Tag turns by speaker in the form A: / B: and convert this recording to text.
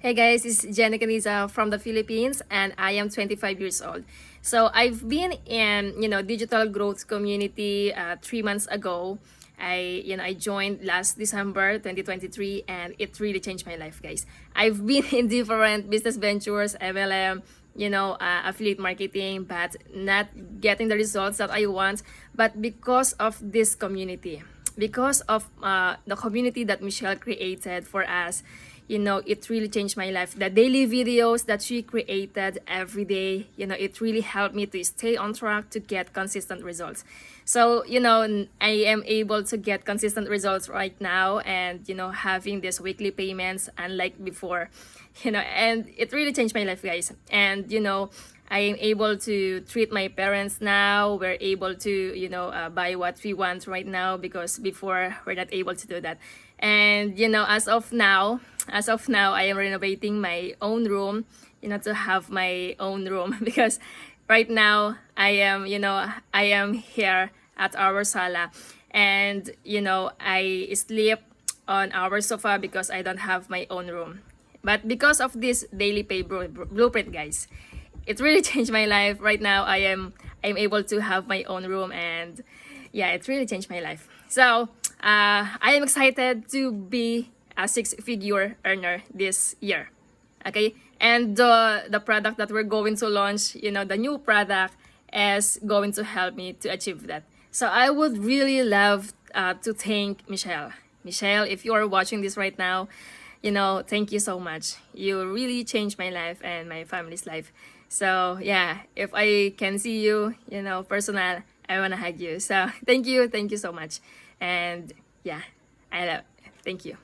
A: Hey guys, it's Jenny Caniza from the Philippines and I am 25 years old. So I've been in, digital growth community 3 months ago. I joined last December 2023 and it really changed my life, guys. I've been in different business ventures, MLM, affiliate marketing, but not getting the results that I want. But because of this community, because of the community that Michelle created for us, it really changed my life. The daily videos that she created every day, it really helped me to stay on track to get consistent results. So, I am able to get consistent results right now and, having these weekly payments unlike before, and it really changed my life, guys. And, I am able to treat my parents now. We're able to, buy what we want right now because before we're not able to do that. And, as of now, I am renovating my own room, to have my own room because right now I am here at our sala and, I sleep on our sofa because I don't have my own room. But because of this daily pay blueprint, guys, it really changed my life. Right now I'm able to have my own room and yeah, it really changed my life. So I am excited to be a six-figure earner this year. Okay, and the product that we're going to launch, the new product is going to help me to achieve that. So I would really love to thank Michelle. Michelle, if you are watching this right now, thank you so much. You really changed my life and my family's life. So yeah, if I can see you, personal, I wanna hug you. So thank you so much. And yeah, I love. Thank you.